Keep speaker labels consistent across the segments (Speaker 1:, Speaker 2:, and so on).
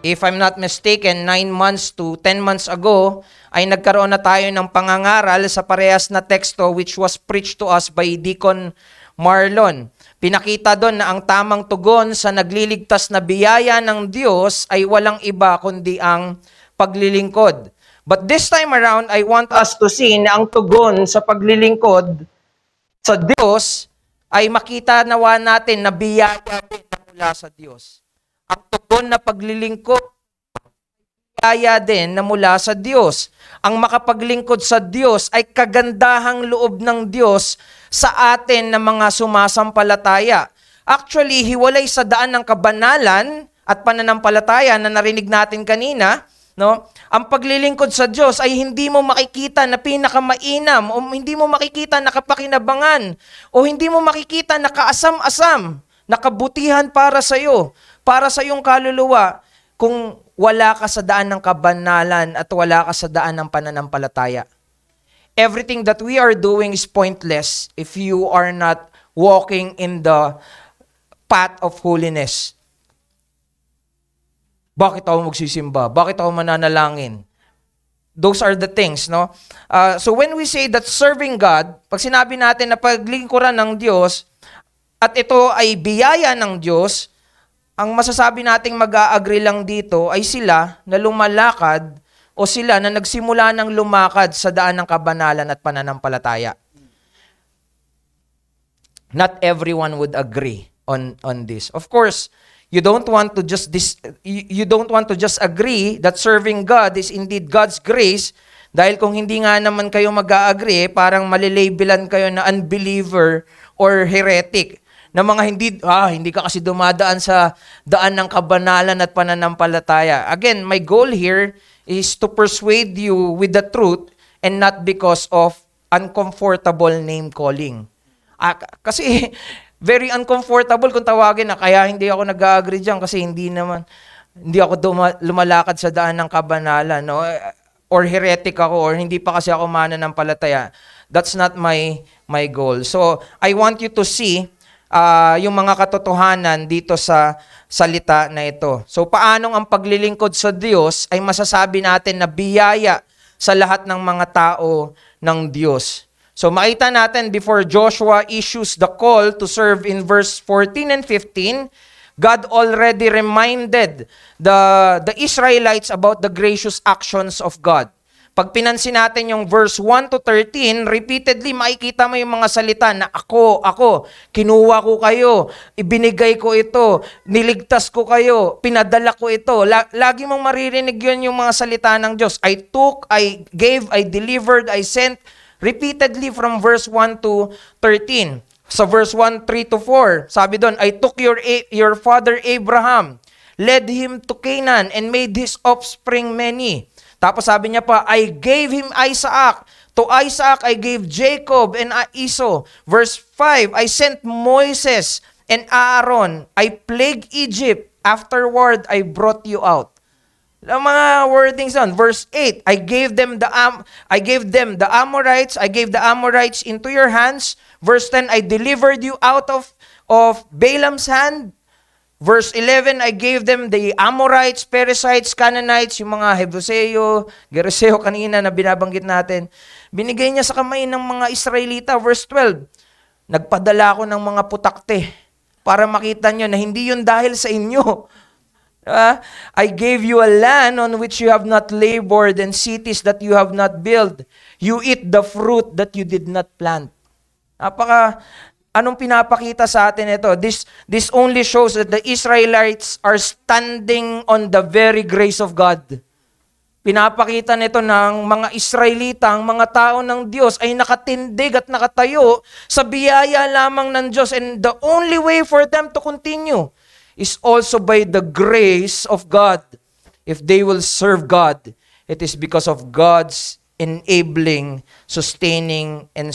Speaker 1: If I'm not mistaken, 9 months to 10 months ago, ay nagkaroon na tayo ng pangangaral sa parehas na teksto which was preached to us by Deacon Marlon. Pinakita doon na ang tamang tugon sa nagliligtas na biyaya ng Diyos ay walang iba kundi ang paglilingkod. But this time around, I want us to see na ang tugon sa paglilingkod sa Diyos ay makita nawa natin na biyaya din na mula sa Diyos. Ang tugon na paglilingkod, biyaya din na mula sa Diyos. Ang makapaglingkod sa Diyos ay kagandahang loob ng Diyos sa atin na mga sumasampalataya. Actually, hiwalay sa daan ng kabanalan at pananampalataya na narinig natin kanina, no? Ang paglilingkod sa Diyos ay hindi mo makikita na pinakamainam o hindi mo makikita na kapakinabangan o hindi mo makikita na kaasam-asam, na kabutihan para sa iyo, para sa iyong kaluluwa kung wala ka sa daan ng kabanalan at wala ka sa daan ng pananampalataya. Everything that we are doing is pointless if you are not walking in the path of holiness. Bakit ako magsisimba? Bakit ako mananalangin? Those are the things, no? So when we say that serving God, pag sinabi natin na paglingkuran ng Diyos, at ito ay biyaya ng Diyos, ang masasabi nating mag-a-agree lang dito ay sila na lumalakad o sila na nagsimula ng lumakad sa daan ng kabanalan at pananampalataya. Not everyone would agree on this. Of course, you don't want to just agree that serving God is indeed God's grace, dahil kung hindi nga naman kayo mag-a-agree, parang malilabellan kayo na unbeliever or heretic. Na mga hindi ka kasi dumadaan sa daan ng kabanalan at pananampalataya. Again, my goal here is to persuade you with the truth and not because of uncomfortable name calling. Kasi very uncomfortable kung tawagin na kaya hindi ako nag-agree diyan kasi hindi ako lumalakad sa daan ng kabanalan, no? Or heretic ako, or hindi pa kasi ako mananampalataya. That's not my goal. So, I want you to see yung mga katotohanan dito sa salita na ito. So, paanong ang paglilingkod sa Diyos ay masasabi natin na biyaya sa lahat ng mga tao ng Diyos. So, makita natin before Joshua issues the call to serve in verse 14 and 15, God already reminded the Israelites about the gracious actions of God. Pag pinansin natin yung verse 1 to 13, repeatedly makikita mo yung mga salita na ako, kinuha ko kayo, ibinigay ko ito, niligtas ko kayo, pinadala ko ito. Lagi mong maririnig yun yung mga salita ng Diyos. I took, I gave, I delivered, I sent. Repeatedly from verse 1 to 13. Sa verse 1, 3 to 4, sabi doon, I took your father Abraham, led him to Canaan, and made his offspring many. Tapos sabi niya pa, I gave him Isaac. To Isaac, I gave Jacob and Esau. Verse 5, I sent Moses and Aaron. I plagued Egypt. Afterward, I brought you out. Ang mga wordings on. Verse 8, I gave them the Amorites. I gave the Amorites into your hands. Verse 10, I delivered you out of Balaam's hand. Verse 11, I gave them the Amorites, Perizzites, Canaanites, yung mga Hebuseo, Gereseo kanina na binabanggit natin. Binigay niya sa kamay ng mga Israelita. Verse 12, nagpadala ako ng mga putakte para makita nyo na hindi yun dahil sa inyo. I gave you a land on which you have not labored and cities that you have not built. You eat the fruit that you did not plant. Anong pinapakita sa atin ito? This only shows that the Israelites are standing on the very grace of God. Pinapakita nito ng mga Israelita, ang mga tao ng Diyos ay nakatindig at nakatayo sa biyaya lamang ng Diyos. And the only way for them to continue is also by the grace of God. If they will serve God, it is because of God's enabling, sustaining, and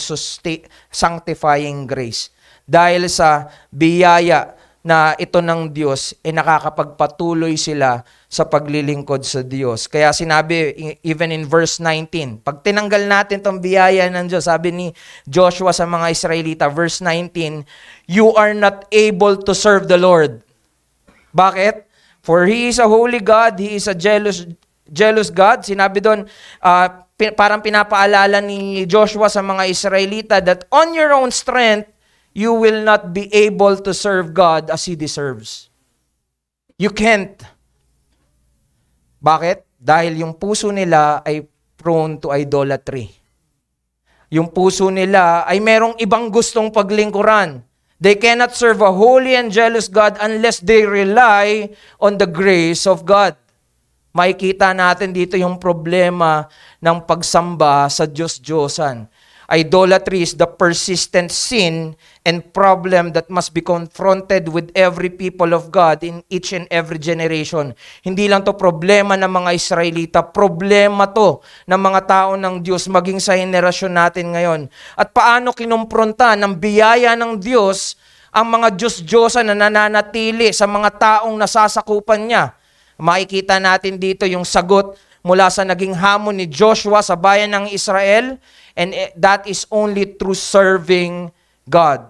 Speaker 1: sanctifying grace. Dahil sa biyaya na ito ng Diyos, nakakapagpatuloy sila sa paglilingkod sa Diyos. Kaya sinabi, even in verse 19, pag tinanggal natin itong biyaya ng Diyos, sabi ni Joshua sa mga Israelita, verse 19, you are not able to serve the Lord. Bakit? For He is a holy God, He is a jealous God. Sinabi doon, parang pinapaalala ni Joshua sa mga Israelita that on your own strength, you will not be able to serve God as He deserves. You can't. Bakit? Dahil yung puso nila ay prone to idolatry. Yung puso nila ay merong ibang gustong paglingkuran. They cannot serve a holy and jealous God unless they rely on the grace of God. Makikita natin dito yung problema ng pagsamba sa Diyos-Diyosan. Idolatry is the persistent sin and problem that must be confronted with every people of God in each and every generation. Hindi lang to problema ng mga Israelita, problema to ng mga tao ng Diyos maging sa henerasyon natin ngayon. At paano kinumpronta ng biyaya ng Diyos ang mga Diyos-Diyosan na nananatili sa mga taong nasasakupan niya? Makikita natin dito yung sagot mula sa naging hamon ni Joshua sa bayan ng Israel, and that is only through serving God.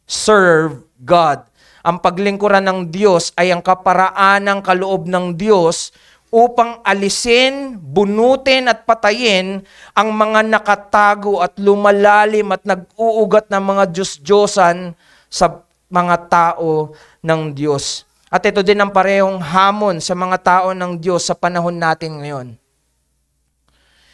Speaker 1: Serve God. Ang paglingkuran ng Diyos ay ang kaparaan ng kaloob ng Diyos upang alisin, bunutin at patayin ang mga nakatago at lumalalim at nag-uugat ng mga Diyos-Diyosan sa mga tao ng Diyos. At ito din ang parehong hamon sa mga tao ng Diyos sa panahon natin ngayon.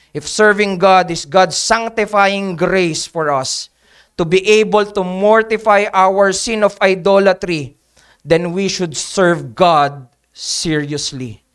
Speaker 1: If serving God is God's sanctifying grace for us to be able to mortify our sin of idolatry, then we should serve God seriously.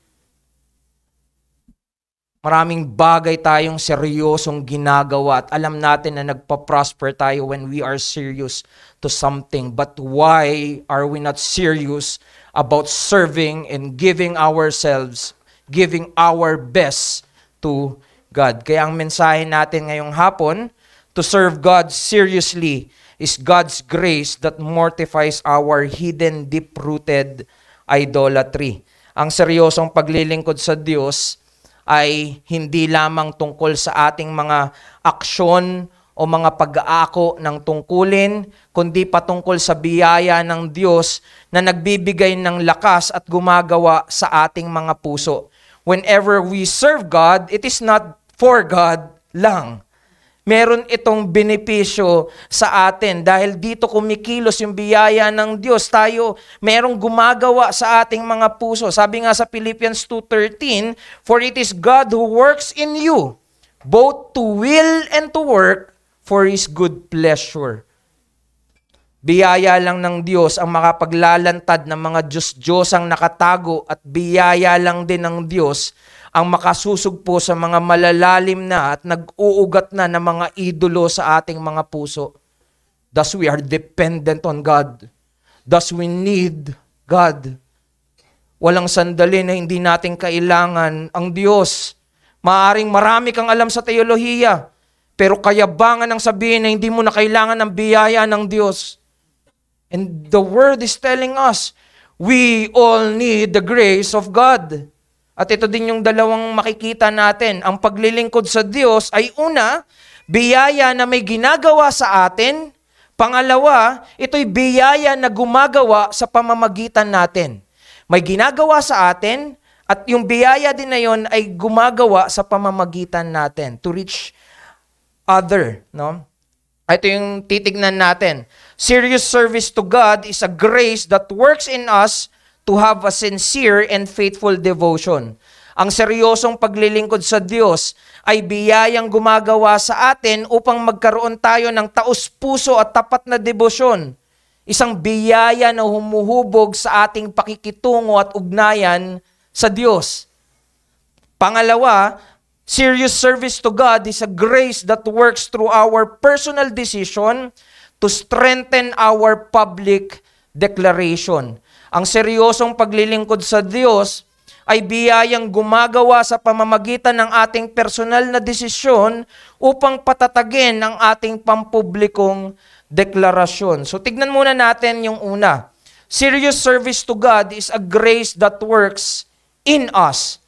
Speaker 1: Maraming bagay tayong seryosong ginagawa at alam natin na nagpa-prosper tayo when we are serious to something. But why are we not serious about serving and giving ourselves, giving our best to God? Kaya ang mensahe natin ngayong hapon, to serve God seriously is God's grace that mortifies our hidden, deep-rooted idolatry. Ang seryosong paglilingkod sa Diyos ay hindi lamang tungkol sa ating mga aksyon o mga pag-aako ng tungkulin, kundi patungkol sa biyaya ng Diyos na nagbibigay ng lakas at gumagawa sa ating mga puso. Whenever we serve God, it is not for God lang. Meron itong benepisyo sa atin dahil dito kumikilos yung biyaya ng Diyos. Tayo merong gumagawa sa ating mga puso. Sabi nga sa Philippians 2:13, for it is God who works in you, both to will and to work for His good pleasure. Biyaya lang ng Diyos ang makapaglalantad ng mga Diyos-Diyosang nakatago at biyaya lang din ng Diyos ang makasusugpo sa mga malalalim na at nag-uugat na ng mga idolo sa ating mga puso. Thus we are dependent on God. Thus we need God. Walang sandali na hindi natin kailangan ang Diyos. Maaring marami kang alam sa teolohiya, pero kayabangan ang sabihin na hindi mo na kailangan ng biyaya ng Diyos. And the Word is telling us, we all need the grace of God. At ito din yung dalawang makikita natin. Ang paglilingkod sa Diyos ay una, biyaya na may ginagawa sa atin. Pangalawa, ito'y biyaya na gumagawa sa pamamagitan natin. May ginagawa sa atin at yung biyaya din na yon ay gumagawa sa pamamagitan natin to reach other. No? Ito yung titignan natin. Serious service to God is a grace that works in us to have a sincere and faithful devotion. Ang seryosong paglilingkod sa Diyos ay biyayang gumagawa sa atin upang magkaroon tayo ng taus-puso at tapat na debosyon. Isang biyaya na humuhubog sa ating pakikitungo at ugnayan sa Diyos. Pangalawa, serious service to God is a grace that works through our personal decision to strengthen our public declaration. Ang seryosong paglilingkod sa Diyos ay biyayang gumagawa sa pamamagitan ng ating personal na desisyon upang patatagin ang ating pampublikong deklarasyon. So tignan muna natin yung una. Serious service to God is a grace that works in us.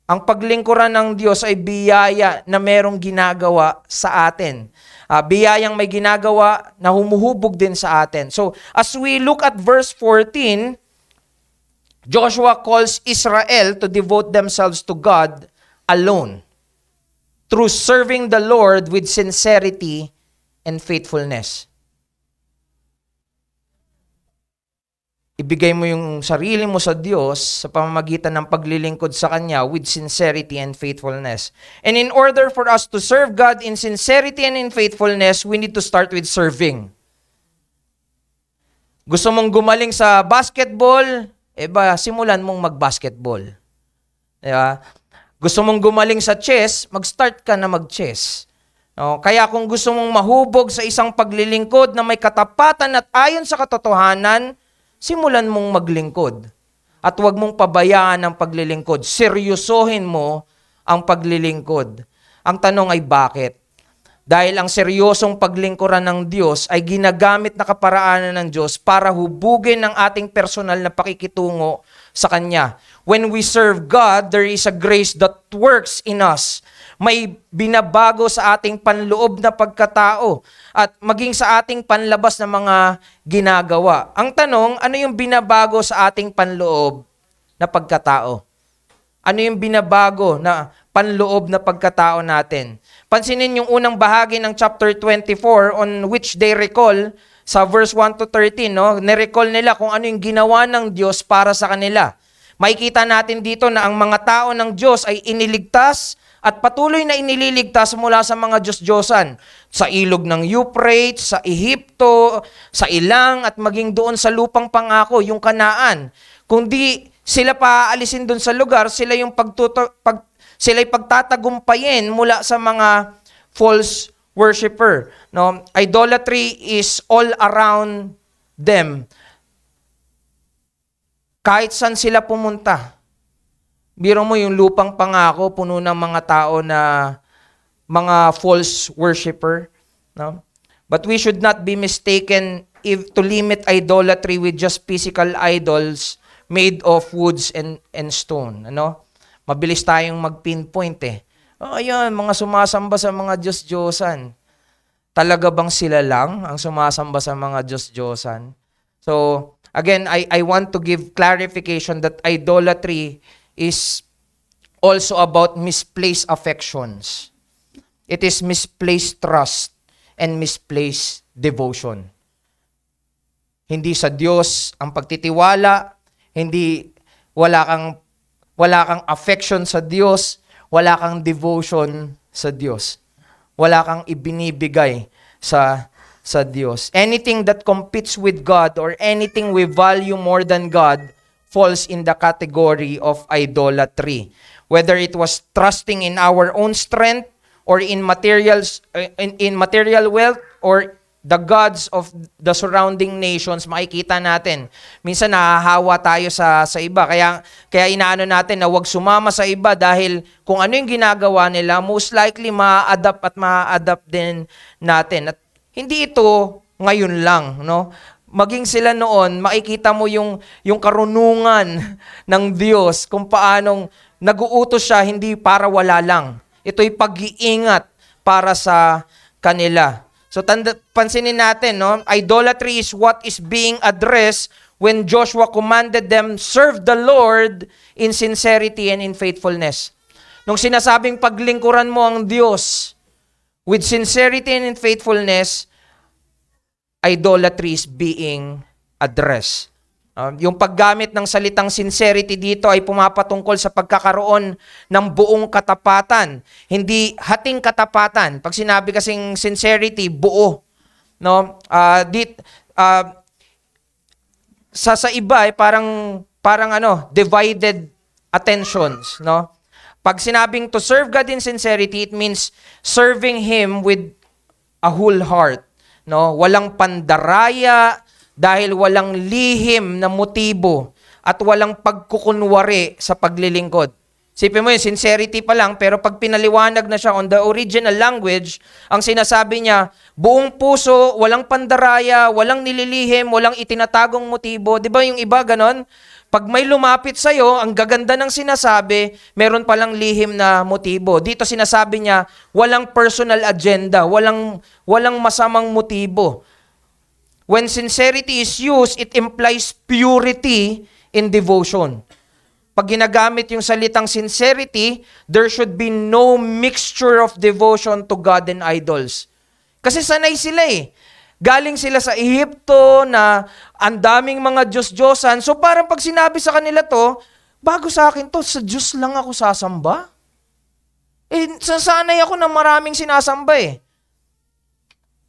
Speaker 1: Ang paglingkuran ng Diyos ay biyaya na merong ginagawa sa atin. Biyayang may ginagawa na humuhubog din sa atin. So, as we look at verse 14, Joshua calls Israel to devote themselves to God alone through serving the Lord with sincerity and faithfulness. Ibigay mo yung sarili mo sa Diyos sa pamamagitan ng paglilingkod sa Kanya with sincerity and faithfulness. And in order for us to serve God in sincerity and in faithfulness, we need to start with serving. Gusto mong gumaling sa basketball, simulan mong mag-basketball. Diba? Gusto mong gumaling sa chess, mag-start ka na mag-chess. No? Kaya kung gusto mong mahubog sa isang paglilingkod na may katapatan at ayon sa katotohanan, simulan mong maglingkod. At huwag mong pabayaan ang paglilingkod. Seryosohin mo ang paglilingkod. Ang tanong ay bakit? Dahil ang seryosong paglingkuran ng Diyos ay ginagamit na kaparaanan ng Diyos para hubugin ang ating personal na pakikitungo sa Kanya. When we serve God, there is a grace that works in us. May binabago sa ating panloob na pagkatao at maging sa ating panlabas na mga ginagawa. Ang tanong, ano yung binabago sa ating panloob na pagkatao? Ano yung binabago na panloob na pagkatao natin? Pansinin yung unang bahagi ng chapter 24 on which they recall sa verse 1 to 13, no? Nirecall nila kung ano yung ginawa ng Diyos para sa kanila. Makikita natin dito na ang mga tao ng Diyos ay iniligtas at patuloy na inililigtas mula sa mga Diyos-Diyosan. Sa ilog ng Euphrates, sa Ehipto, sa ilang at maging doon sa lupang pangako, yung Kanaan. Kung di sila paaalisin doon sa lugar, sila'y pagtatagumpayin mula sa mga false worshiper. No? Idolatry is all around them. Kahit saan sila pumunta. Biro mo yung lupang pangako, puno ng mga tao na mga false worshiper. No? But we should not be mistaken to limit idolatry with just physical idols made of woods and stone. Ano? Mabilis tayong mag-pinpoint eh. Ayan, mga sumasamba sa mga Diyos-Diyosan. Talaga bang sila lang ang sumasamba sa mga Diyos-Diyosan? So, again, I want to give clarification that idolatry is also about misplaced affections. It is misplaced trust and misplaced devotion. Hindi sa Diyos ang pagtitiwala, wala kang affection sa Diyos, wala kang devotion sa Diyos. Wala kang ibinibigay sa Diyos. Anything that competes with God or anything we value more than God falls in the category of idolatry. Whether it was trusting in our own strength or in material wealth or the gods of the surrounding nations, makikita natin. Minsan nahahawa tayo sa iba. Kaya inaano natin na huwag sumama sa iba dahil kung ano yung ginagawa nila, most likely ma-adapt din natin. At hindi ito ngayon lang, no? Maging sila noon, makikita mo yung karunungan ng Diyos kung paanong nag-uutos siya hindi para wala lang. Ito'y pag-iingat para sa kanila. So pansinin natin, no? Idolatry is what is being addressed when Joshua commanded them, serve the Lord in sincerity and in faithfulness. Nung sinasabing paglingkuran mo ang Diyos with sincerity and in faithfulness, idolatry is being addressed. Yung paggamit ng salitang sincerity dito ay pumapatungkol sa pagkakaroon ng buong katapatan. Hindi hating katapatan. Pag sinabi kasing sincerity, buo. No? Sa iba ay parang divided attentions. No? Pag sinabing to serve God in sincerity, it means serving Him with a whole heart. No? Walang pandaraya, dahil walang lihim na motibo at walang pagkukunwari sa paglilingkod. Sipin mo yun, sincerity pa lang, pero pag pinaliwanag na siya on the original language, ang sinasabi niya, buong puso, walang pandaraya, walang nililihim, walang itinatagong motibo. Di ba yung iba ganon? Pag may lumapit sa'yo, ang gaganda ng sinasabi, meron palang lihim na motibo. Dito sinasabi niya, walang personal agenda, walang masamang motibo. When sincerity is used, it implies purity in devotion. Pag ginagamit yung salitang sincerity, there should be no mixture of devotion to God and idols. Kasi sanay sila eh. Galing sila sa Ehipto na ang daming mga Diyos-Diyosan. So parang pag sinabi sa kanila to, bago sa akin to, sa Diyos lang ako sasamba. Sasanay ako na maraming sinasamba eh.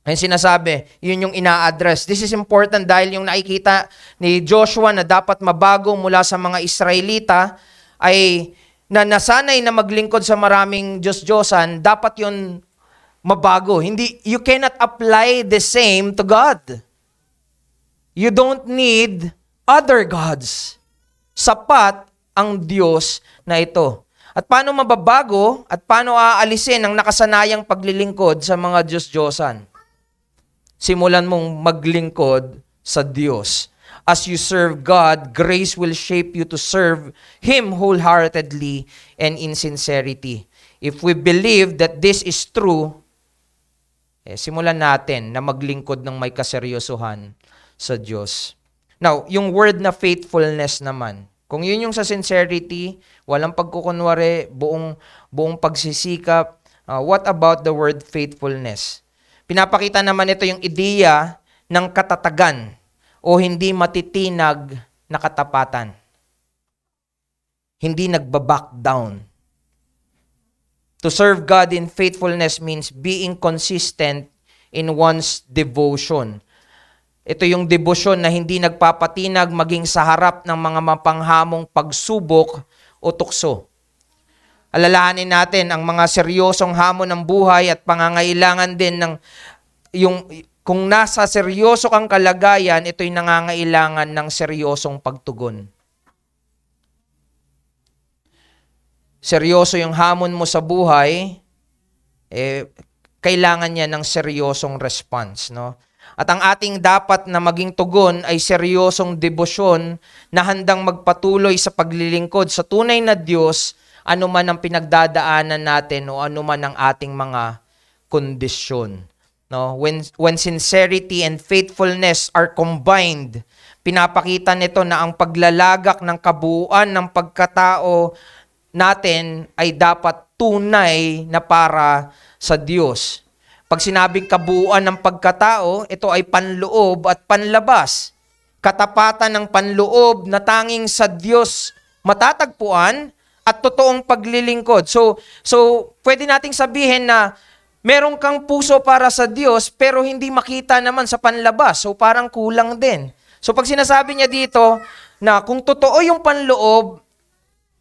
Speaker 1: Ayun sinasabi, yun yung ina-address. This is important dahil yung nakikita ni Joshua na dapat mabago mula sa mga Israelita ay na nasanay na maglingkod sa maraming Diyos-Diyosan, dapat yun mabago. You cannot apply the same to God. You don't need other gods. Sapat ang Diyos na ito. At paano mababago at paano aalisin ang nakasanayang paglilingkod sa mga Diyos-Diyosan? Simulan mong maglingkod sa Diyos. As you serve God, grace will shape you to serve Him wholeheartedly and in sincerity. If we believe that this is true, simulan natin na maglingkod ng may kaseryosohan sa Diyos. Now, yung word na faithfulness naman, kung yun yung sa sincerity, walang pagkukunwari, buong pagsisikap, what about the word faithfulness? Pinapakita naman ito yung ideya ng katatagan o hindi matitinag na katapatan. Hindi nagbaback down. To serve God in faithfulness means being consistent in one's devotion. Ito yung debosyon na hindi nagpapatinag maging sa harap ng mga mapanghamong pagsubok o tukso. Alalahanin natin ang mga seryosong hamon ng buhay at pangangailangan din ng kung nasa seryoso kang kalagayan, ito'y nangangailangan ng seryosong pagtugon. Seryoso yung hamon mo sa buhay, kailangan niya ng seryosong response, no? At ang ating dapat na maging tugon ay seryosong debosyon na handang magpatuloy sa paglilingkod sa tunay na Diyos, ano man ang pinagdadaanan natin o ano man ang ating mga kondisyon. No? When sincerity and faithfulness are combined, pinapakita nito na ang paglalagak ng kabuuan ng pagkatao natin ay dapat tunay na para sa Diyos. Pag sinabing kabuuan ng pagkatao, ito ay panloob at panlabas. Katapatan ng panloob na tanging sa Diyos matatagpuan at totoong paglilingkod. So pwede nating sabihin na meron kang puso para sa Diyos pero hindi makita naman sa panlabas. So parang kulang din. So pag sinasabi niya dito na kung totoo yung panloob,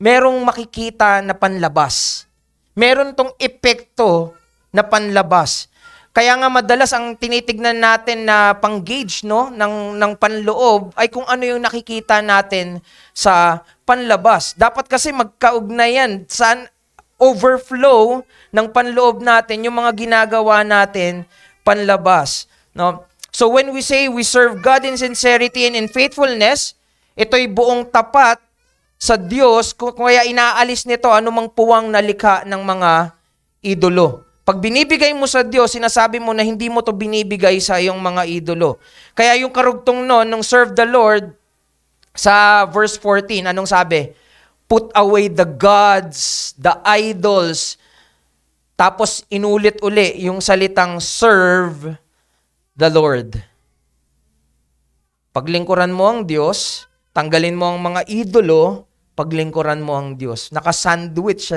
Speaker 1: merong makikita na panlabas. Meron tong epekto na panlabas. Kaya nga madalas ang tinitignan natin na pang-gauge ng panloob ay kung ano yung nakikita natin sa panlabas. Dapat kasi magkaugnayan sa overflow ng panloob natin, yung mga ginagawa natin panlabas. No? So when we say we serve God in sincerity and in faithfulness, ito'y buong tapat sa Diyos, kaya inaalis nito anumang puwang na likha ng mga idolo. Pag binibigay mo sa Diyos, sinasabi mo na hindi mo to binibigay sa iyong mga idolo. Kaya yung karugtong nung serve the Lord, sa verse 14, anong sabi? Put away the gods, the idols. Tapos inulit-uli yung salitang serve the Lord. Paglingkuran mo ang Diyos, tanggalin mo ang mga idolo, paglingkuran mo ang Diyos. Naka-sandwich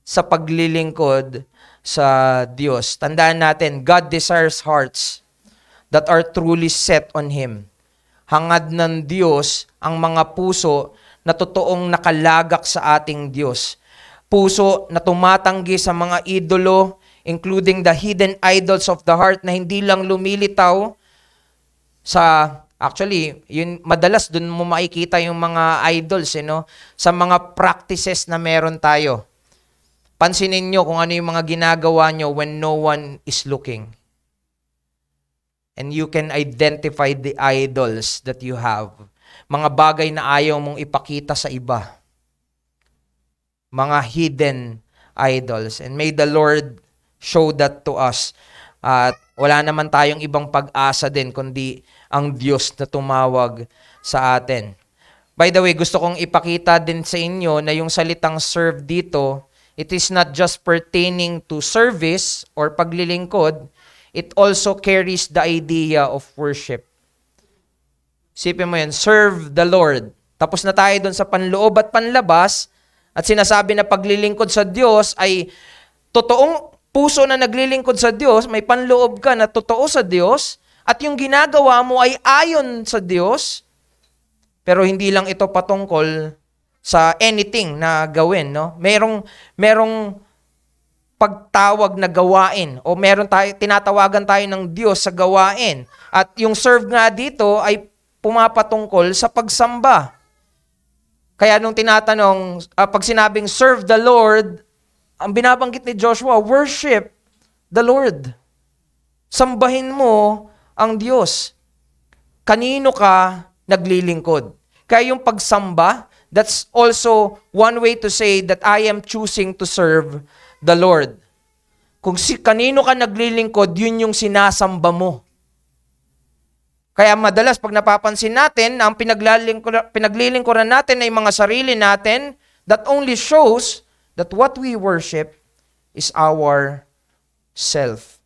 Speaker 1: sa paglilingkod sa Diyos. Tandaan natin, God desires hearts that are truly set on Him. Hangad ng Diyos ang mga puso na totoong nakalagak sa ating Diyos. Puso na tumatanggi sa mga idolo, including the hidden idols of the heart na hindi lang lumilitaw sa, actually, yun, madalas dun mo makikita yung mga idols, sa mga practices na meron tayo. Pansinin nyo kung ano yung mga ginagawa nyo when no one is looking. And you can identify the idols that you have. Mga bagay na ayaw mong ipakita sa iba. Mga hidden idols. And may the Lord show that to us. At wala naman tayong ibang pag-asa din kundi ang Diyos na tumawag sa atin. By the way, gusto kong ipakita din sa inyo na yung salitang serve dito, it is not just pertaining to service or paglilingkod, it also carries the idea of worship. Sipin mo yan, serve the Lord. Tapos na tayo dun sa panloob at panlabas, at sinasabi na paglilingkod sa Diyos ay totoong puso na naglilingkod sa Diyos, may panloob ka na totoo sa Diyos, at yung ginagawa mo ay ayon sa Diyos, pero hindi lang ito patungkol sa anything na gawin, no? Merong pagtawag na gawain o tinatawagan tayo ng Diyos sa gawain. At yung serve nga dito ay pumapatungkol sa pagsamba. Kaya nung tinatanong, pag sinabing serve the Lord, ang binabanggit ni Joshua, worship the Lord. Sambahin mo ang Diyos. Kanino ka naglilingkod? Kaya yung pagsamba, that's also one way to say that I am choosing to serve the Lord. Kung kanino ka naglilingkod, yun yung sinasamba mo. Kaya madalas pag napapansin natin, ang pinaglilingkuran natin ay mga sarili natin, that only shows that what we worship is our self.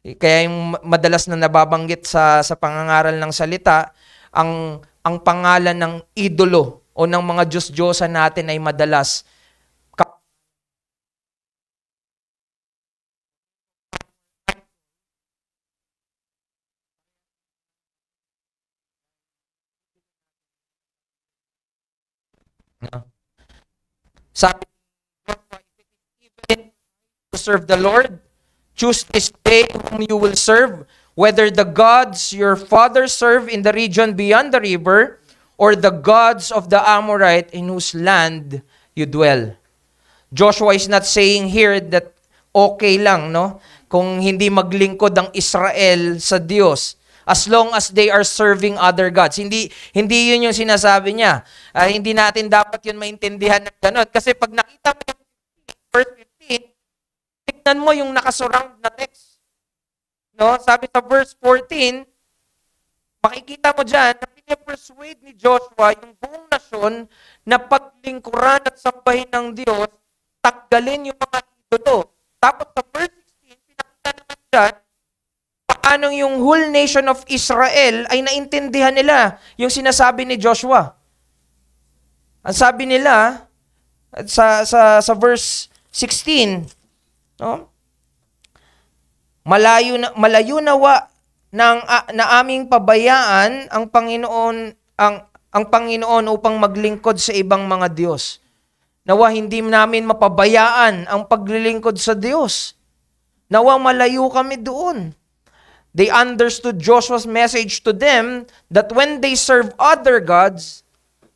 Speaker 1: Kaya yung madalas na nababanggit sa pangangaral ng salita, ang pangalan ng idolo o ng mga Diyos-Diyosan natin ay madalas sabi to serve the Lord, choose this day whom you will serve, whether the gods your fathers serve in the region beyond the river, or the gods of the Amorite in whose land you dwell. Joshua is not saying here that okay lang, no? Kung hindi maglingkod ang Israel sa Diyos, as long as they are serving other gods. Hindi yun yung sinasabi niya. Hindi natin dapat yun maintindihan ng ganun. Kasi pag nakita mo yung verse 15, tignan mo yung nakasurround na text. No? Sabi sa verse 14, makikita mo dyan na pinapersuade ni Joshua yung buong nasyon na paglingkuran at sambahin ng Diyos, tanggalin yung mga idolo. Tapos sa verse 16, pinakita naman dyan, paano yung whole nation of Israel ay naintindihan nila yung sinasabi ni Joshua. Ang sabi nila sa verse 16, no? Malayo nawa na aming pabayaan ang Panginoon ang Panginoon upang maglingkod sa ibang mga Diyos. Nawa hindi namin mapabayaan ang paglilingkod sa Diyos. Nawa malayo kami doon. They understood Joshua's message to them that when they serve other gods,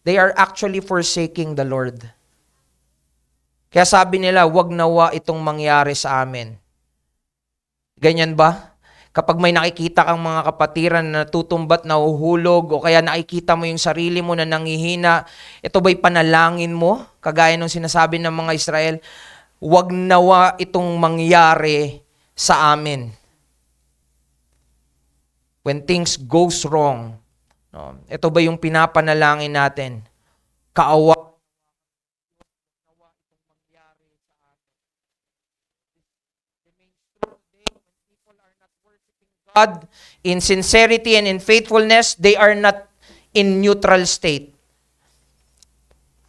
Speaker 1: they are actually forsaking the Lord. Kaya sabi nila, wag nawa itong mangyari sa amin. Ganyan ba? Kapag may nakikita kang mga kapatiran na tutumbat, nahuhulog, o kaya nakikita mo yung sarili mo na nangihina, ito ba'y panalangin mo? Kagaya ng sinasabi ng mga Israel, wag nawa itong mangyari sa amin. When things goes wrong, no, ito ba yung pinapanalangin natin? Kaawa. God, in sincerity and in faithfulness, they are not in neutral state.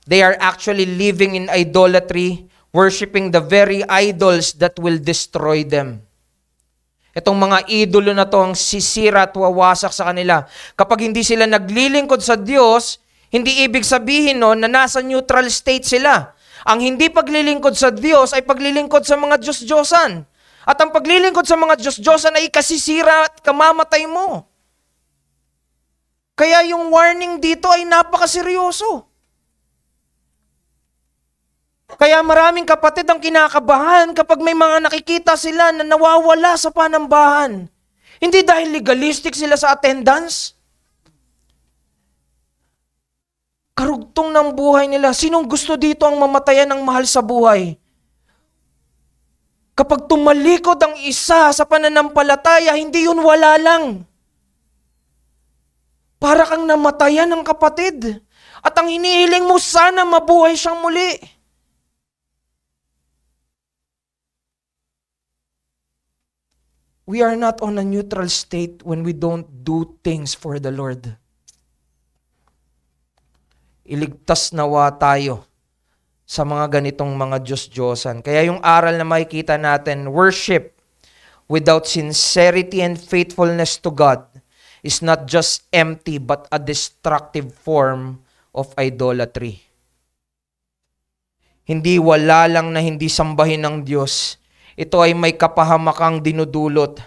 Speaker 1: They are actually living in idolatry, worshiping the very idols that will destroy them. Itong mga idolo na to ang sisira at wawasak sa kanila. Kapag hindi sila naglilingkod sa Diyos, hindi ibig sabihin na nasa neutral state sila. Ang hindi paglilingkod sa Diyos ay paglilingkod sa mga Diyos-Diyosan. At ang paglilingkod sa mga Diyos-Diyosan ay kasisira at kamamatay mo. Kaya yung warning dito ay napakaseryoso. Kaya maraming kapatid ang kinakabahan kapag may mga nakikita sila na nawawala sa panambahan. Hindi dahil legalistic sila sa attendance. Karugtong ng buhay nila. Sinong gusto dito ang mamatayan ng mahal sa buhay? Kapag tumalikod ang isa sa pananampalataya, hindi yun wala lang. Para kang namatayan ng kapatid. At ang hinihiling mo, sana mabuhay siyang muli. We are not on a neutral state when we don't do things for the Lord. Iligtas nawa tayo sa mga ganitong mga Diyos-Diyosan. Kaya yung aral na makikita natin, worship without sincerity and faithfulness to God is not just empty but a destructive form of idolatry. Hindi wala lang na hindi sambahin ng Diyos. Ito ay may kapahamakang dinudulot.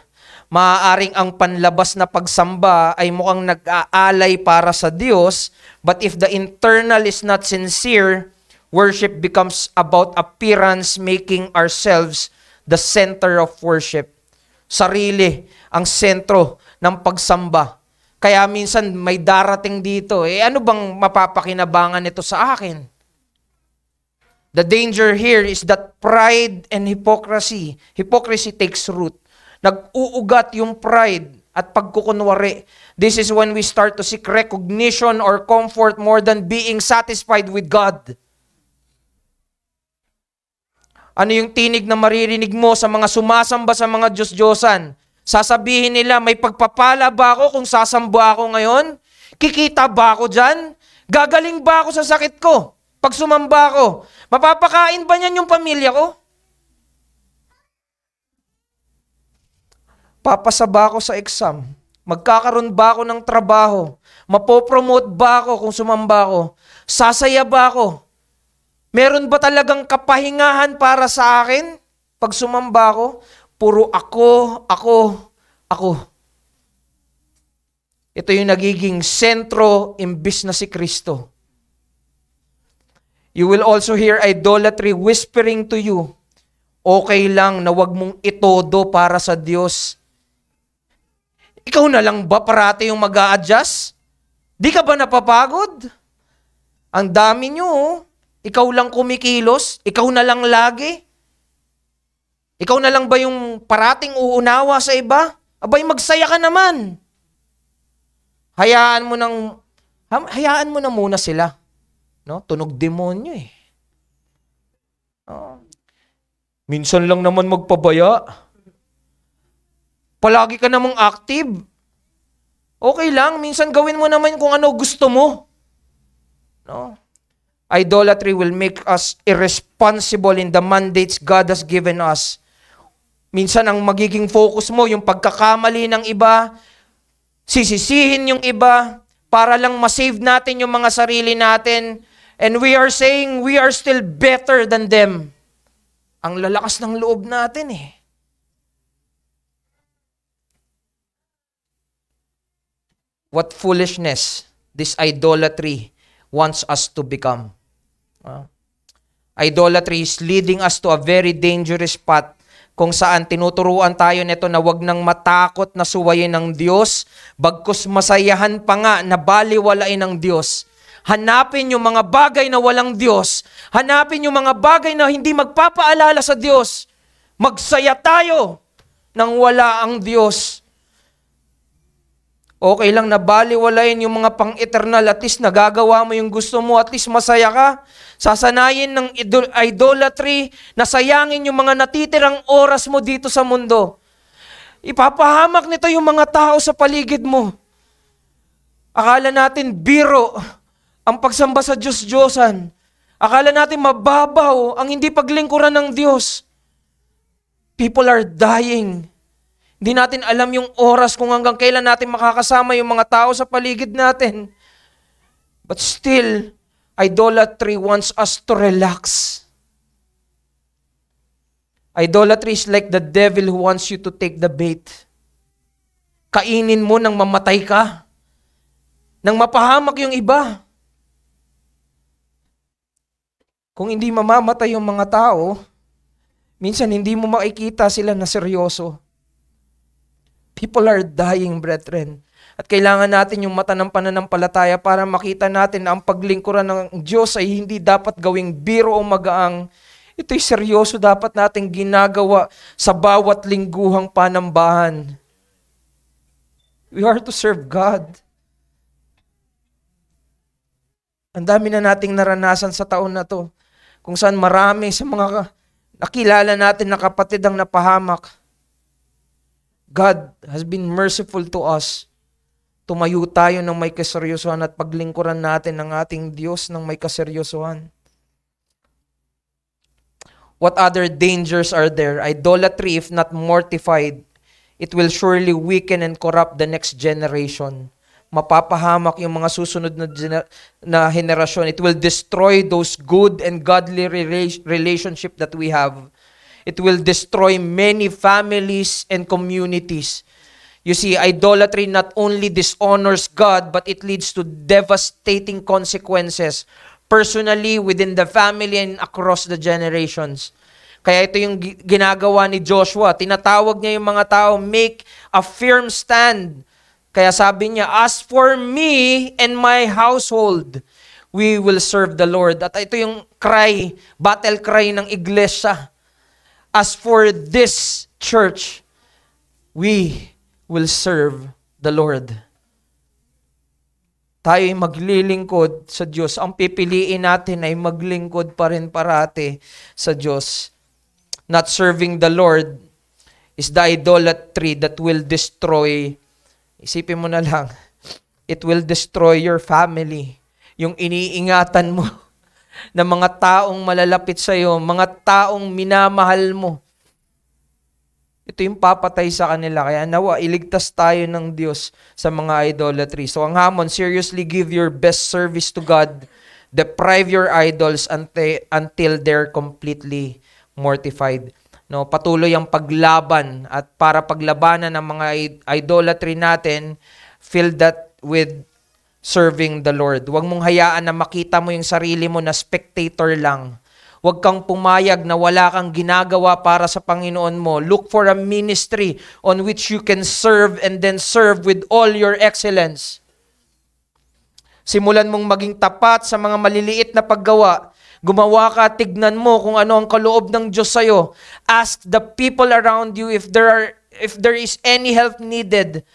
Speaker 1: Maaaring ang panlabas na pagsamba ay mukhang nag-aalay para sa Diyos, but if the internal is not sincere, worship becomes about appearance, making ourselves the center of worship. Sarili ang sentro ng pagsamba. Kaya minsan may darating dito, ano bang mapapakinabangan nito sa akin? The danger here is that pride and hypocrisy takes root. Nag-uugat yung pride at pagkukunwari. This is when we start to seek recognition or comfort more than being satisfied with God. Ano yung tinig na maririnig mo sa mga sumasamba sa mga Diyos-Diyosan? Sasabihin nila, may pagpapala ba ako kung sasamba ako ngayon? Kikita ba ako dyan? Gagaling ba ako sa sakit ko? Pag sumamba ako, mapapakain ba niyan yung pamilya ko? Papasa ba ako sa exam? Magkakaroon ba ako ng trabaho? Mapopromote ba ako kung sumamba ako? Sasaya ba ako? Meron ba talagang kapahingahan para sa akin pag sumamba ako? Puro ako. Ito yung nagiging sentro imbis na si Kristo. You will also hear idolatry whispering to you, okay lang na wag mong itodo para sa Diyos. Ikaw na lang ba parati yung mag-a-adjust? Di ka ba napapagod? Ang dami nyo, oh. Ikaw lang kumikilos? Ikaw na lang lagi? Ikaw na lang ba yung parating uunawa sa iba? Abay, magsaya ka naman. Hayaan mo na muna sila. No? Tunog demonyo eh. Minsan lang naman magpabaya. Palagi ka namang active. Okay lang, minsan gawin mo naman kung ano gusto mo. No? Idolatry will make us irresponsible in the mandates God has given us. Minsan ang magiging focus mo, yung pagkakamali ng iba, sisisihin yung iba, para lang masave natin yung mga sarili natin. And we are saying we are still better than them. Ang lalakas ng loob natin eh. What foolishness this idolatry wants us to become. Idolatry is leading us to a very dangerous path kung saan tinuturuan tayo nito na wag nang matakot na suwayin ng Diyos, bagkus masayahan pa nga na baliwalain ng Diyos. Hanapin yung mga bagay na walang Diyos. Hanapin yung mga bagay na hindi magpapaalala sa Diyos. Magsaya tayo nang wala ang Diyos. Okay lang na baliwalain yung mga pang-eternal, at least nagagawa mo yung gusto mo, at least masaya ka. Sasanayin ng idolatry na sayangin yung mga natitirang oras mo dito sa mundo. Ipapahamak nito yung mga tao sa paligid mo. Akala natin biro ang pagsamba sa Diyos-Diyosan. Akala natin mababaw ang hindi paglingkuran ng Diyos. People are dying. Hindi natin alam yung oras kung hanggang kailan natin makakasama yung mga tao sa paligid natin. But still, idolatry wants us to relax. Idolatry is like the devil who wants you to take the bait. Kainin mo nang mamatay ka. Nang mapahamak yung iba. Kung hindi mamamatay yung mga tao, minsan hindi mo makikita sila na seryoso. People are dying, brethren. At kailangan natin yung mata ng pananampalataya para makita natin na ang paglingkuran ng Diyos ay hindi dapat gawing biro o magaang. Ito'y seryoso dapat nating ginagawa sa bawat lingguhang panambahan. We are to serve God. Ang dami na nating naranasan sa taon na to, kung saan marami sa mga nakilala natin na kapatid ang napahamak. God has been merciful to us. Tumayo tayo ng may kaseryosohan at paglingkuran natin ng ating Diyos ng may kaseryosohan. What other dangers are there? Idolatry, if not mortified, it will surely weaken and corrupt the next generation. Mapapahamak yung mga susunod na henerasyon. It will destroy those good and godly relationship that we have. It will destroy many families and communities. You see, idolatry not only dishonors God, but it leads to devastating consequences personally, within the family, and across the generations. Kaya ito yung ginagawa ni Joshua. Tinatawag niya yung mga tao, make a firm stand. Kaya sabi niya, as for me and my household, we will serve the Lord. At ito yung cry, battle cry ng iglesia. As for this church, we will serve the Lord. Tayo'y maglilingkod sa Diyos. Ang pipiliin natin ay maglingkod pa rin parati sa Diyos. Not serving the Lord is the idolatry that will destroy. Isipin mo na lang, it will destroy your family. Yung iniingatan mo na mga taong malalapit sa iyo, mga taong minamahal mo. Ito yung papatay sa kanila. Kaya nawa, iligtas tayo ng Diyos sa mga idolatry. So ang hamon, seriously give your best service to God. Deprive your idols until they're completely mortified. No, patuloy ang paglaban at para paglabanan ng mga idolatry natin, fill that with serving the Lord. Huwag mong hayaan na makita mo yung sarili mo na spectator lang. Huwag kang pumayag na wala kang ginagawa para sa Panginoon mo. Look for a ministry on which you can serve and then serve with all your excellence. Simulan mong maging tapat sa mga maliliit na paggawa. Gumawa ka, tignan mo kung ano ang kaloob ng Diyos sa'yo. Ask the people around you if there is any help needed.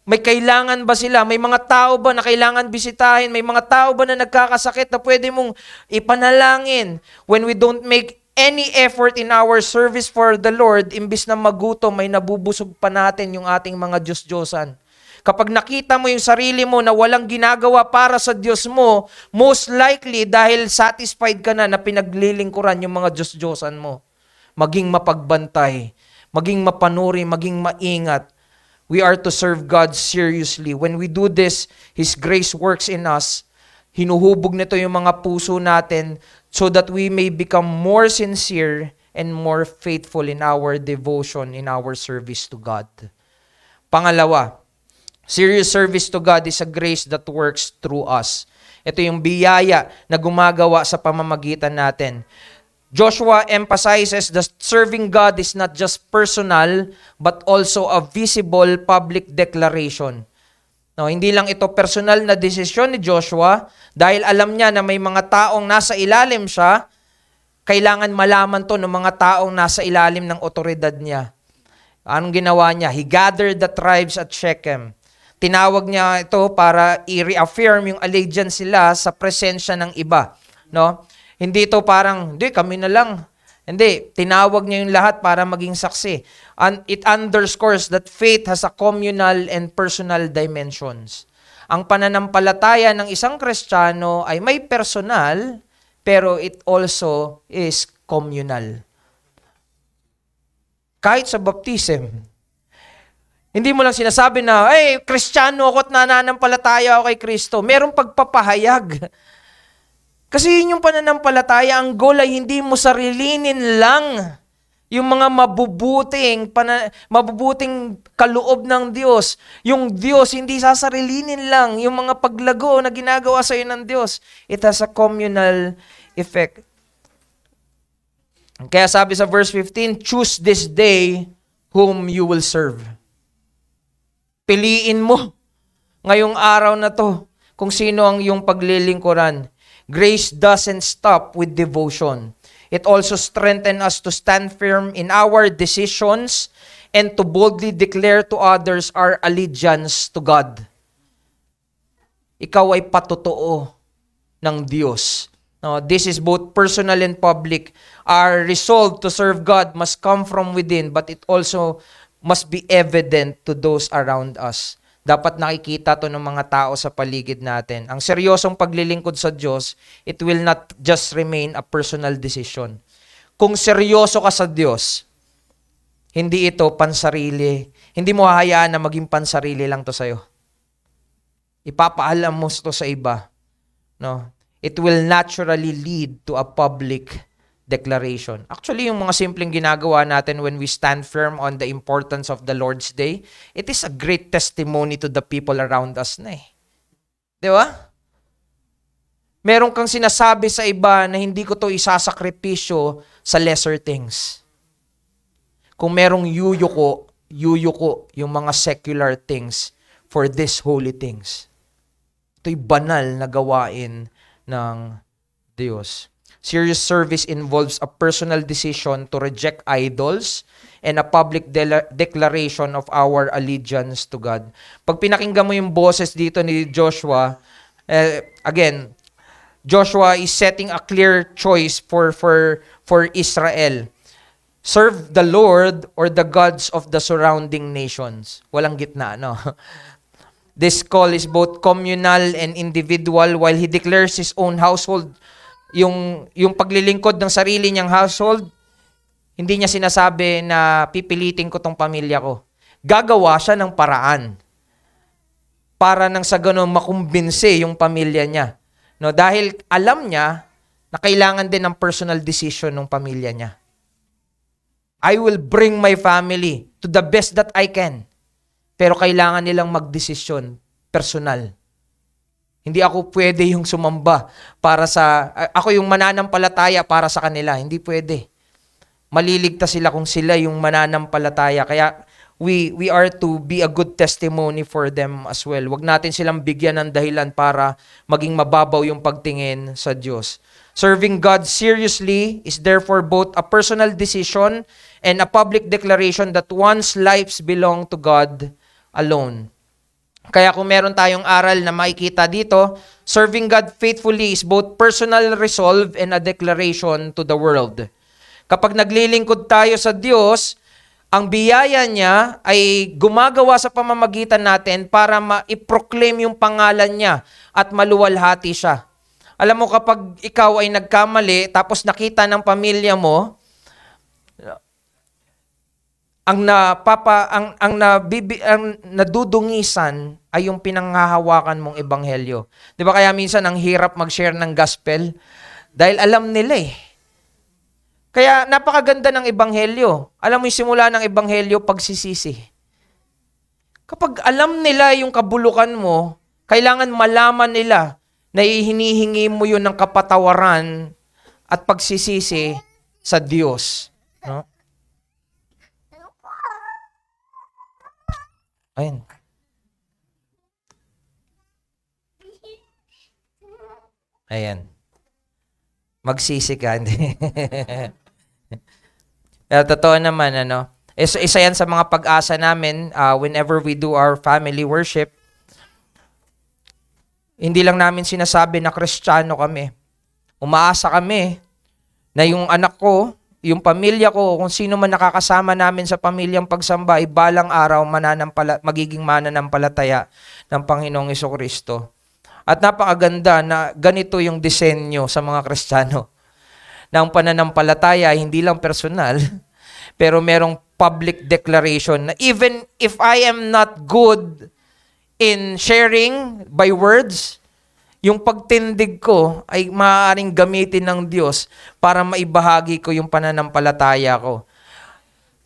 Speaker 1: May kailangan ba sila? May mga tao ba na kailangan bisitahin? May mga tao ba na nagkakasakit na pwede mong ipanalangin? When we don't make any effort in our service for the Lord, imbis na magutom, may nabubusog pa natin yung ating mga Diyos-Diyosan. Kapag nakita mo yung sarili mo na walang ginagawa para sa Diyos mo, most likely dahil satisfied ka na pinaglilingkuran yung mga Diyos-Diyosan mo. Maging mapagbantay, maging mapanuri, maging maingat. We are to serve God seriously. When we do this, His grace works in us. Hinuhubog nito yung mga puso natin so that we may become more sincere and more faithful in our devotion, in our service to God. Pangalawa, serious service to God is a grace that works through us. Ito yung biyaya na gumagawa sa pamamagitan natin. Joshua emphasizes that serving God is not just personal, but also a visible public declaration. No, hindi lang ito personal na desisyon ni Joshua, dahil alam niya na may mga taong nasa ilalim siya, kailangan malaman to ng mga taong nasa ilalim ng otoridad niya. Anong ginawa niya? He gathered the tribes at Shechem. Tinawag niya ito para i-reaffirm yung allegiance sila sa presensya ng iba. No? Hindi ito parang, hindi, kami na lang. Hindi, tinawag niya yung lahat para maging saksi. And it underscores that faith has a communal and personal dimensions. Ang pananampalataya ng isang Kristiyano ay may personal, pero it also is communal. Kahit sa baptism, hindi mo lang sinasabi na, ay, Kristiyano ako at nananampalataya ako kay Kristo. Merong pagpapahayag. Kasi yun yung pananampalataya, ang goal ay hindi mo sarilinin lang yung mga mabubuting kaloob ng Diyos. Yung Diyos, hindi sasarilinin lang yung mga paglago na ginagawa sa iyo ng Diyos. It has a communal effect. Kaya sabi sa verse 15, choose this day whom you will serve. Piliin mo ngayong araw na to kung sino ang iyong paglilingkuran. Grace doesn't stop with devotion. It also strengthens us to stand firm in our decisions and to boldly declare to others our allegiance to God. Ikaw ay patotoo ng Diyos. No, this is both personal and public. Our resolve to serve God must come from within, but it also must be evident to those around us. Dapat nakikita to ng mga tao sa paligid natin. Ang seryosong paglilingkod sa Diyos, it will not just remain a personal decision. Kung seryoso ka sa Diyos, hindi ito pansarili. Hindi mo hahayaan na maging pansarili lang to sa'yo. Ipapaalam mo to sa iba. No? It will naturally lead to a public declaration. Actually, yung mga simpleng ginagawa natin when we stand firm on the importance of the Lord's Day, it is a great testimony to the people around us na eh. Di ba? Meron kang sinasabi sa iba na hindi ko to isasakripisyo sa lesser things. Kung merong yuyuko yung mga secular things for these holy things. Ito'y banal na gawain ng Diyos. Serious service involves a personal decision to reject idols and a public declaration of our allegiance to God. Pag pinakinggan mo yung boses dito ni Joshua, again, Joshua is setting a clear choice for Israel. Serve the Lord or the gods of the surrounding nations. Walang gitna, no? This call is both communal and individual. While he declares his own household, yung paglilingkod ng sarili niyang household, hindi niya sinasabi na pipilitin ko tong pamilya ko. Gagawa siya ng paraan para nang sa ganun makumbinse yung pamilya niya. No, dahil alam niya na kailangan din ng personal decision ng pamilya niya. I will bring my family to the best that I can. Pero kailangan nilang magdesisyon personal. Hindi ako pwede yung sumamba para sa, ako yung mananampalataya para sa kanila. Hindi pwede. Maliligtas sila kung sila yung mananampalataya. Kaya we are to be a good testimony for them as well. Huwag natin silang bigyan ng dahilan para maging mababaw yung pagtingin sa Diyos. Serving God seriously is therefore both a personal decision and a public declaration that one's lives belong to God alone. Kaya kung meron tayong aral na makikita dito, serving God faithfully is both personal resolve and a declaration to the world. Kapag naglilingkod tayo sa Diyos, ang biyaya niya ay gumagawa sa pamamagitan natin para ma-proclaim yung pangalan niya at maluwalhati siya. Alam mo, kapag ikaw ay nagkamali, tapos nakita ng pamilya mo, ang nadudungisan ay yung pinanghahawakan mong ebanghelyo. 'Di ba kaya minsan ang hirap mag-share ng gospel dahil alam nila eh. Kaya napakaganda ng ebanghelyo. Alam mo yung simula ng ebanghelyo, pagsisisi. Kapag alam nila yung kabulukan mo, kailangan malaman nila na hinihingi mo yun ng kapatawaran at pagsisisi sa Diyos. No? Ayun. Ayan. Magsisi ka. Pero totoo naman, isa yan sa mga pag-asa namin whenever we do our family worship. Hindi lang namin sinasabi na Kristiyano kami. Umaasa kami na yung anak ko, yung pamilya ko, kung sino man nakakasama namin sa pamilyang pagsamba, ay balang araw magiging mananampalataya ng Panginoong Jesucristo. At napakaganda na ganito yung disenyo sa mga Kristiyano. Na ang pananampalataya hindi lang personal, pero merong public declaration na even if I am not good in sharing by words, yung pagtindig ko ay maaaring gamitin ng Diyos para maibahagi ko yung pananampalataya ko.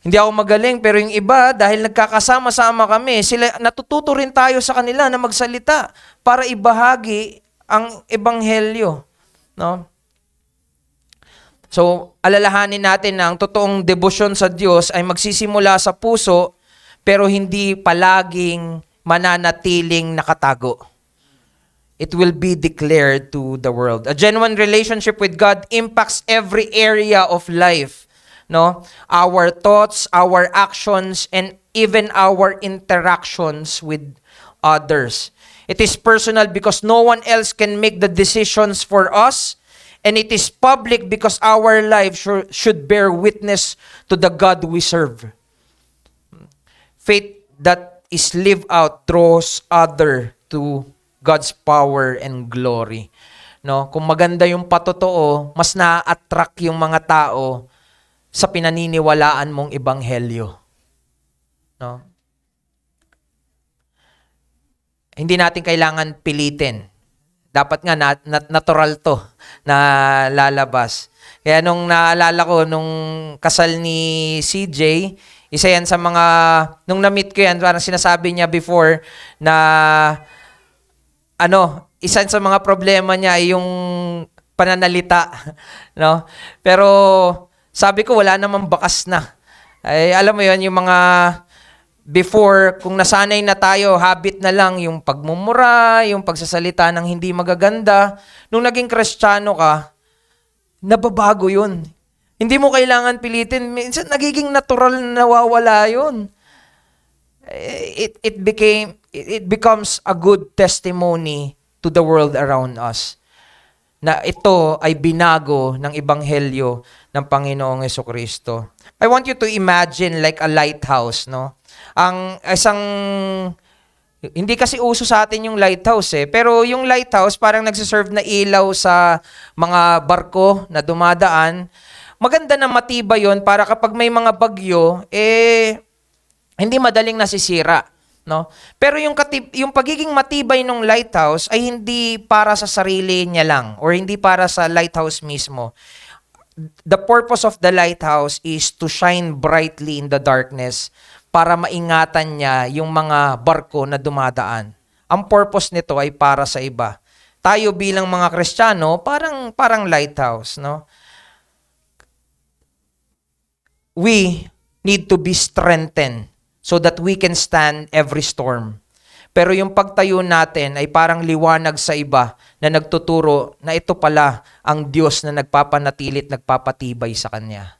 Speaker 1: Hindi ako magaling, pero yung iba, dahil nagkakasama-sama kami, sila, natututo rin tayo sa kanila na magsalita para ibahagi ang ebanghelyo. No? So, alalahanin natin na ang totoong debosyon sa Diyos ay magsisimula sa puso, pero hindi palaging mananatiling nakatago. It will be declared to the world. A genuine relationship with God impacts every area of life. No? Our thoughts, our actions, and even our interactions with others. It is personal because no one else can make the decisions for us. And it is public because our life should bear witness to the God we serve. Faith that is lived out draws other to God's power and glory. No, kung maganda yung patotoo, mas na-attract yung mga tao sa pinaniniwalaan mong ebanghelyo. No? Hindi natin kailangan pilitin. Dapat nga natural to na lalabas. Kaya nung naalala ko nung kasal ni CJ, isa yan sa mga nung na-meet ko yan, parang sinasabi niya before na isa sa mga problema niya ay yung pananalita, no? Pero sabi ko wala namang bakas na. Ay alam mo yon yung mga before, kung nasanay na tayo, habit na lang yung pagmumura, yung pagsasalita ng hindi magaganda. Nung naging Kristiyano ka, nababago yun. Hindi mo kailangan pilitin. Minsan, nagiging natural na nawawala yun. It becomes a good testimony to the world around us. Na ito ay binago ng ebanghelyo ng Panginoong Jesucristo. I want you to imagine like a lighthouse, no? Hindi kasi uso sa atin yung lighthouse pero yung lighthouse parang nagsiserve na ilaw sa mga barko na dumadaan. Maganda na matibay yon para kapag may mga bagyo, hindi madaling nasisira. No? Pero yung pagiging matibay ng lighthouse ay hindi para sa sarili niya lang or hindi para sa lighthouse mismo. The purpose of the lighthouse is to shine brightly in the darkness para maingatan niya yung mga barko na dumadaan. Ang purpose nito ay para sa iba. Tayo bilang mga Kristiyano, parang lighthouse, no? We need to be strengthened so that we can stand every storm. Pero yung pagtayo natin ay parang liwanag sa iba na nagtuturo na ito pala ang Diyos na nagpapanatilit, nagpapatibay sa Kanya.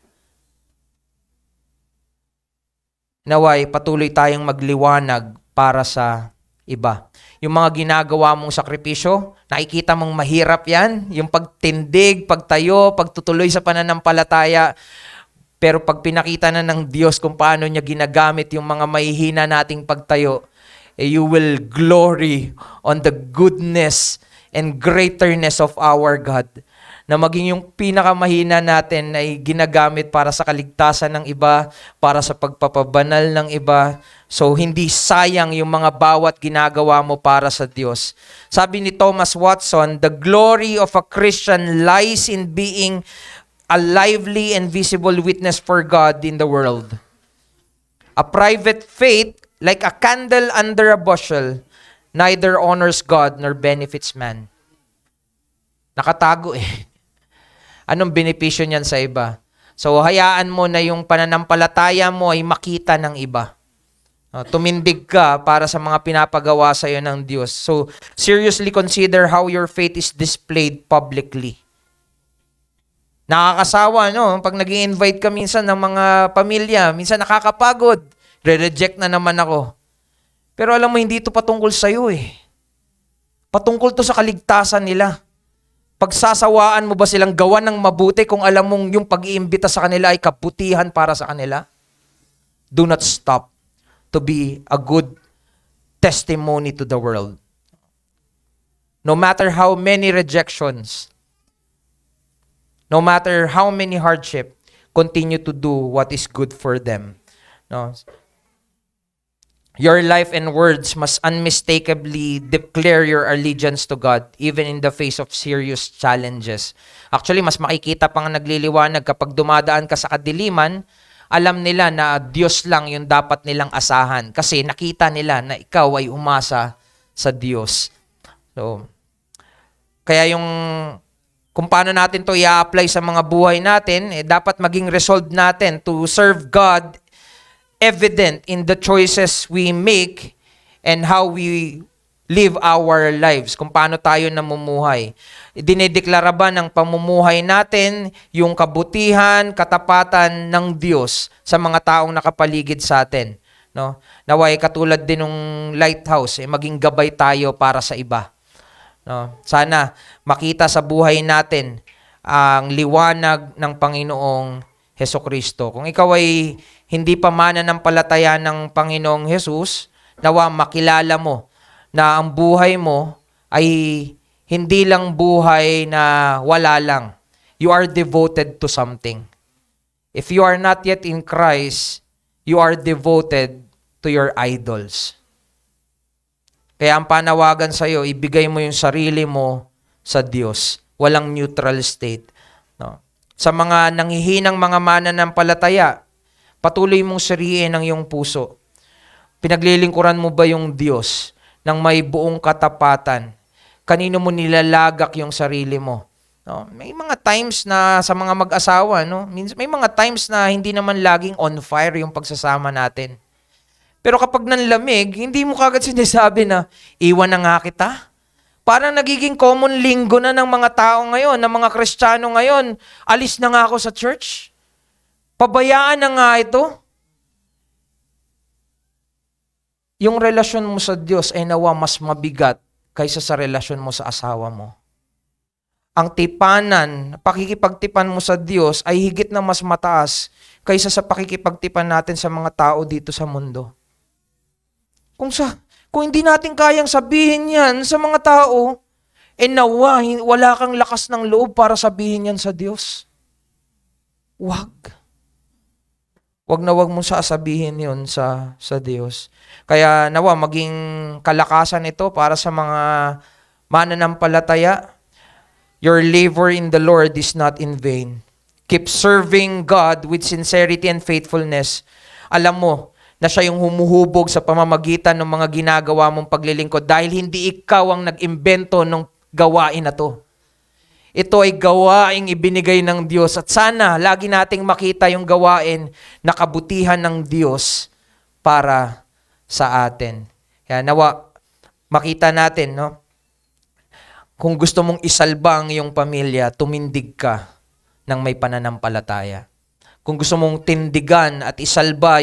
Speaker 1: Naway, patuloy tayong magliwanag para sa iba. Yung mga ginagawa mong sakripisyo, nakikita mong mahirap yan. Yung pagtindig, pagtayo, pagtutuloy sa pananampalataya. Pero pag pinakita na ng Diyos kung paano niya ginagamit yung mga mahihina nating pagtayo, you will glory on the goodness and greaterness of our God. Na maging yung pinakamahina natin ay ginagamit para sa kaligtasan ng iba, para sa pagpapabanal ng iba. So, hindi sayang yung mga bawat ginagawa mo para sa Diyos. Sabi ni Thomas Watson, the glory of a Christian lies in being a lively and visible witness for God in the world. A private faith, like a candle under a bushel, neither honors God nor benefits man. Nakatago Anong benepisyo niyan sa iba? So, hayaan mo na yung pananampalataya mo ay makita ng iba. Tumindig ka para sa mga pinapagawa sa iyo ng Diyos. So, seriously consider how your faith is displayed publicly. Nakakasawa, no? Pag nag-i-invite ka minsan ng mga pamilya, minsan nakakapagod. Re-reject na naman ako. Pero alam mo, hindi ito patungkol sa iyo Patungkol to sa kaligtasan nila. Pagsasawaan mo ba silang gawan ng mabuti kung alam mong yung pag-iimbita sa kanila ay kabutihan para sa kanila? Do not stop to be a good testimony to the world. No matter how many rejections, no matter how many hardship, continue to do what is good for them. No? Your life and words must unmistakably declare your allegiance to God even in the face of serious challenges. Actually, mas makikita pang nagliliwanag kapag dumadaan ka sa kadiliman, alam nila na Diyos lang yung dapat nilang asahan kasi nakita nila na ikaw ay umasa sa Diyos. So, kaya kung paano natin to i-apply sa mga buhay natin, dapat maging resolved natin to serve God evident in the choices we make and how we live our lives, kung paano tayo namumuhay. Dinedeklara ba ng pamumuhay natin yung kabutihan, katapatan ng Diyos sa mga taong nakapaligid sa atin? no? Naway katulad din ng lighthouse, maging gabay tayo para sa iba. No? Sana makita sa buhay natin ang liwanag ng Panginoong Hesukristo. Kung ikaw ay hindi pa mananampalataya ng Panginoong Hesus, nawa makilala mo na ang buhay mo ay hindi lang buhay na wala lang. You are devoted to something. If you are not yet in Christ, you are devoted to your idols. Kaya ang panawagan sa iyo, ibigay mo yung sarili mo sa Diyos. Walang neutral state. No? Sa mga nanghihinang mga mananampalataya, patuloy mong suriin ang iyong puso. Pinaglilingkuran mo ba yung Diyos ng may buong katapatan? Kanino mo nilalagak yung sarili mo? No? May mga times na sa mga mag-asawa, no? May mga times na hindi naman laging on fire yung pagsasama natin. Pero kapag nanlamig, hindi mo kagad sinasabi na, iwan na nga kita. Parang nagiging common linggo na ng mga tao ngayon, ng mga Kristiyano ngayon. Alis na nga ako sa church. Pabayaan na nga ito. Yung relasyon mo sa Diyos ay nawa mas mabigat kaysa sa relasyon mo sa asawa mo. Ang tipanan, pakikipagtipan mo sa Diyos ay higit na mas mataas kaysa sa pakikipagtipan natin sa mga tao dito sa mundo. Kung hindi natin kayang sabihin yan sa mga tao, nawa, wala kang lakas ng loob para sabihin yan sa Diyos. Wag na wag mo sasabihin yun sa Diyos. Kaya nawa, maging kalakasan ito para sa mga mananampalataya. Your labor in the Lord is not in vain. Keep serving God with sincerity and faithfulness. Alam mo na siya yung humuhubog sa pamamagitan ng mga ginagawa mong paglilingkod dahil hindi ikaw ang nag-imbento ng gawain na to. Ito ay gawaing ibinigay ng Diyos at sana lagi nating makita yung gawain na kabutihan ng Diyos para sa atin. Kaya nawa, makita natin, no? Kung gusto mong isalba ang iyong pamilya, tumindig ka ng may pananampalataya. Kung gusto mong tindigan at isalba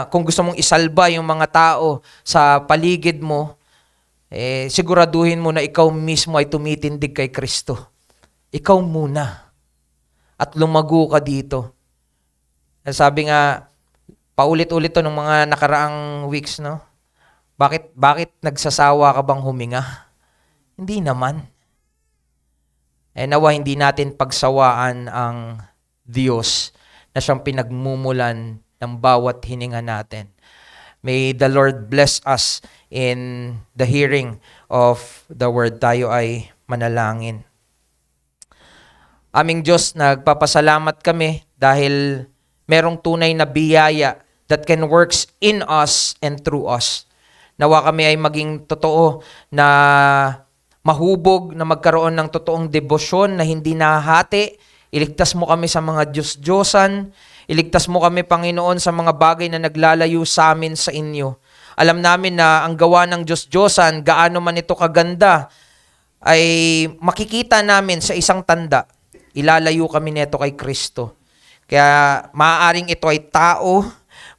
Speaker 1: kung gusto mong isalba yung mga tao sa paligid mo, siguraduhin mo na ikaw mismo ay tumitindig kay Kristo. Ikaw muna. At lumago ka dito. Sabi nga, paulit-ulit to ng mga nakaraang weeks, no? Bakit nagsasawa ka bang huminga? Hindi naman. Nawa hindi natin pagsawaan ang Diyos na siyang pinagmumulan ng bawat hininga natin. May the Lord bless us in the hearing of the word. Tayo ay manalangin. Aming Diyos, nagpapasalamat kami dahil merong tunay na biyaya that can works in us and through us. Nawa kami ay maging totoo na mahubog, na magkaroon ng totoong debosyon na hindi nahahati. Iligtas mo kami sa mga Diyos-Diyosan. Iligtas mo kami, Panginoon, sa mga bagay na naglalayo sa amin sa inyo. Alam namin na ang gawa ng Diyos-Diyosan, gaano man ito kaganda, ay makikita namin sa isang tanda. Ilalayo kami nito kay Kristo. Kaya maaaring ito ay tao,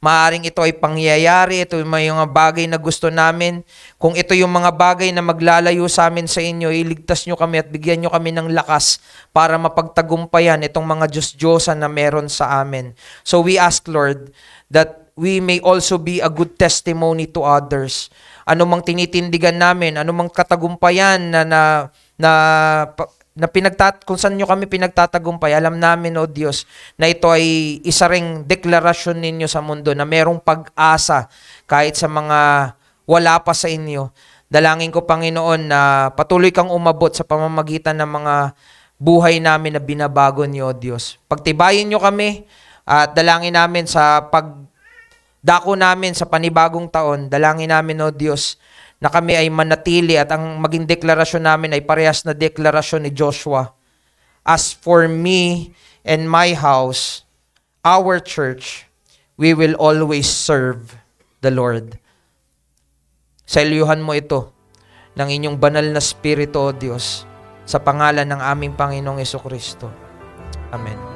Speaker 1: maaaring ito ay pangyayari, ito yung mga bagay na gusto namin. Kung ito yung mga bagay na maglalayo sa amin sa inyo, iligtas nyo kami at bigyan nyo kami ng lakas para mapagtagumpayan itong mga Diyos-Diyosan na meron sa amin. So we ask, Lord, that we may also be a good testimony to others. Ano mang tinitindigan namin, ano mang katagumpayan kung saan nyo kami pinagtatagumpay, alam namin, O Diyos, na ito ay isa ring deklarasyon ninyo sa mundo na merong pag-asa kahit sa mga wala pa sa inyo. Dalangin ko, Panginoon, na patuloy kang umabot sa pamamagitan ng mga buhay namin na binabago niyo, O Diyos. Pagtibayin nyo kami at dalangin namin sa pagdako namin sa panibagong taon. Dalangin namin, O Diyos, na kami ay manatili at ang maging deklarasyon namin ay parehas na deklarasyon ni Joshua. As for me and my house, our church, we will always serve the Lord. Sailyuhan mo ito ng inyong banal na Espiritu, O Diyos, sa pangalan ng aming Panginoong Hesukristo. Amen.